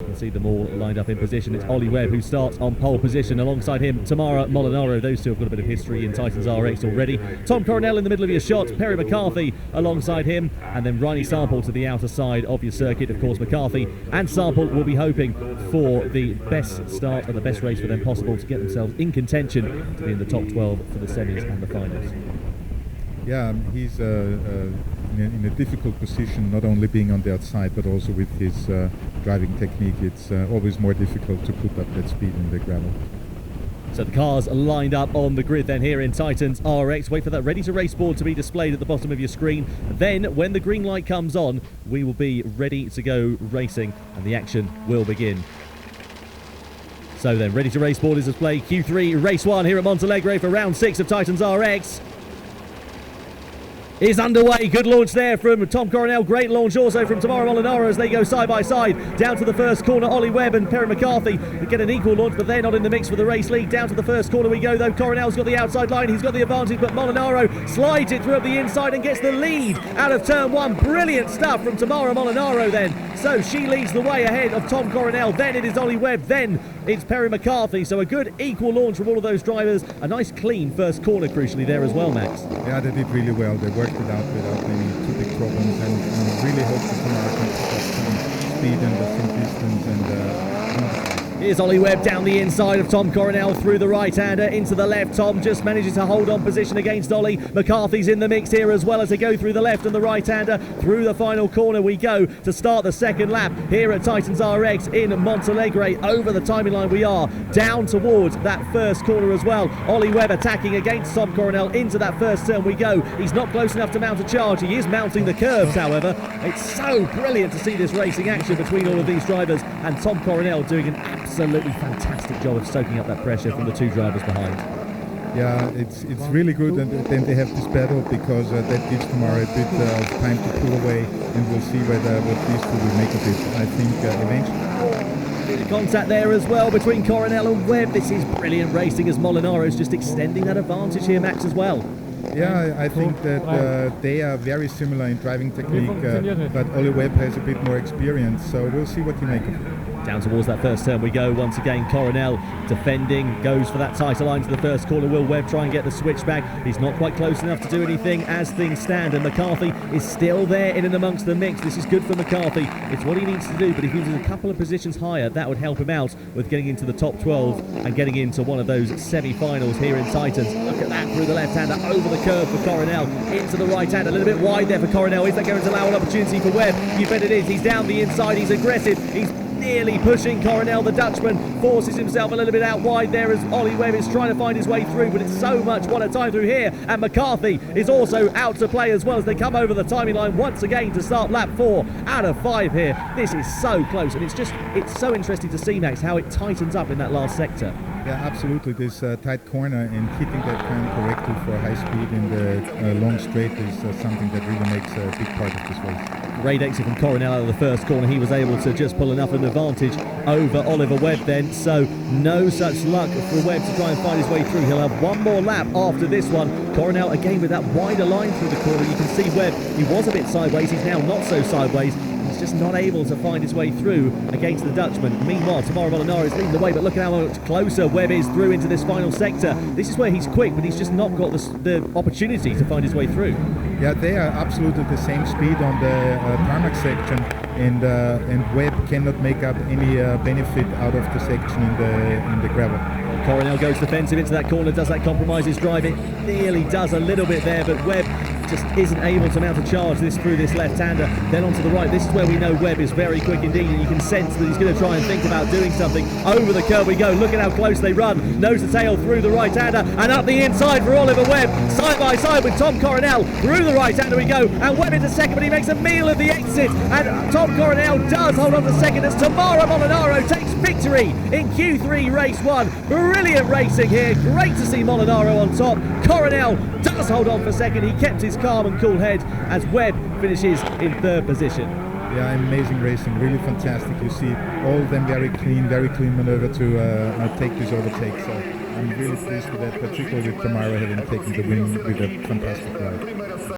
can see them all lined up in position. It's Ollie Webb who starts on pole position. Alongside him, Tamara Molinaro. Those two have got a bit of history in TitansRX already. Tom Coronel in the middle of your shot. Perry McCarthy alongside him. And then Riley Sample to the outer side of your circuit. Of course, McCarthy and Sample will be hoping for the best start and the best race for them possible to get themselves in contention to be in the top 12 for the semis and the finals. Yeah, he's in a difficult position, not only being on the outside, but also with his driving technique. It's always more difficult to put up that speed in the gravel. So the cars are lined up on the grid then here in TitansRX. Wait for that ready to race board to be displayed at the bottom of your screen. Then when the green light comes on, we will be ready to go racing and the action will begin. So then, ready to race board is displayed. Q3 race 1 here at Montalegre for round 6 of TitansRX is underway. Good launch there from Tom Coronel. Great launch also from Tamara Molinaro as they go side by side. Down to the first corner, Ollie Webb and Perry McCarthy get an equal launch, but they're not in the mix for the race lead. Down to the first corner we go though. Coronel's got the outside line. He's got the advantage, but Molinaro slides it through up the inside and gets the lead out of turn 1. Brilliant stuff from Tamara Molinaro then. So she leads the way ahead of Tom Coronel. Then it is Ollie Webb. Then it's Perry McCarthy. So a good equal launch from all of those drivers. A nice clean first corner crucially there as well, Max. Yeah, they did really well. They worked it out without any too big problems, and really hope that Tamara can pick up some speed and some distance and Here's Ollie Webb down the inside of Tom Coronel through the right-hander into the left. Tom just manages to hold on position against Ollie. McCarthy's in the mix here as well as they go through the left and the right-hander. Through the final corner we go to start the second lap here at TitansRX in Montalegre. Over the timing line we are, down towards that first corner as well. Ollie Webb attacking against Tom Coronel into that first turn we go. He's not close enough to mount a charge. He is mounting the curbs, however. It's so brilliant to see this racing action between all of these drivers, and Tom Coronel doing an absolutely fantastic job of soaking up that pressure from the two drivers behind. Yeah, it's really good, and then they have this battle because that gives Tamara a bit of time to pull away, and we'll see what these two will make of it. I think eventually. Contact there as well between Coronel and Webb. This is brilliant racing as Molinaro is just extending that advantage here, Max, as well. Yeah, I think that they are very similar in driving technique, but Ollie Webb has a bit more experience, so we'll see what you make of it. Down towards that first turn we go once again. Coronel defending, goes for that tighter line to the first corner. Will Webb try and get the switch back? He's not quite close enough to do anything as things stand, and McCarthy is still there in and amongst the mix. This is good for McCarthy. It's what he needs to do, but if he was a couple of positions higher, that would help him out with getting into the top 12 and getting into one of those semi-finals here in Titans. Look at that through the left-hander, over the curve for Coronel, into the right-hander, a little bit wide there for Coronel. Is that going to allow an opportunity for Webb? You bet it is. He's down the inside, he's aggressive, he's nearly pushing Coronel. The Dutchman forces himself a little bit out wide there as Ollie Webb is trying to find his way through, but it's so much what a time through here, and McCarthy is also out to play as well as they come over the timing line once again to start lap 4 out of 5 here. This is so close, and it's so interesting to see, Max, how it tightens up in that last sector. Yeah, absolutely. This tight corner and hitting that corner correctly for high speed in the long straight is something that really makes a big part of this race. Great exit from Coronel out of the first corner. He was able to just pull enough of an advantage over Oliver Webb then, so no such luck for Webb to try and find his way through. He'll have one more lap after this one. Coronel again with that wider line through the corner. You can see Webb, he was a bit sideways, he's now not so sideways. He's just not able to find his way through against the Dutchman. Meanwhile, Tamara Molinaro is leading the way, but look at how much closer Webb is through into this final sector. This is where he's quick, but he's just not got the opportunity to find his way through. Yeah, they are absolutely the same speed on the tarmac section, and Webb cannot make up any benefit out of the section in the gravel. Coronel goes defensive into that corner. Does that compromise his drive? It nearly does a little bit there, but Webb just isn't able to mount a charge through this left-hander. Then onto the right. This is where we know Webb is very quick indeed, and you can sense that he's going to try and think about doing something. Over the curve we go. Look at how close they run. Nose to tail through the right-hander, and up the inside for Oliver Webb. Side by side with Tom Coronel. Through the right-hander we go, and Webb into second, but he makes a meal of the exit, and Tom Coronel does hold on to second as Tamara Molinaro takes victory in Q3 race 1. Brilliant racing here. Great to see Molinaro on top. Coronel does hold on for second. He kept his calm and cool head as Webb finishes in third position. Yeah, amazing racing, really fantastic. You see all of them very clean maneuver to take this overtake. So I'm really pleased with that, particularly with Tamara having taken the win with a fantastic ride.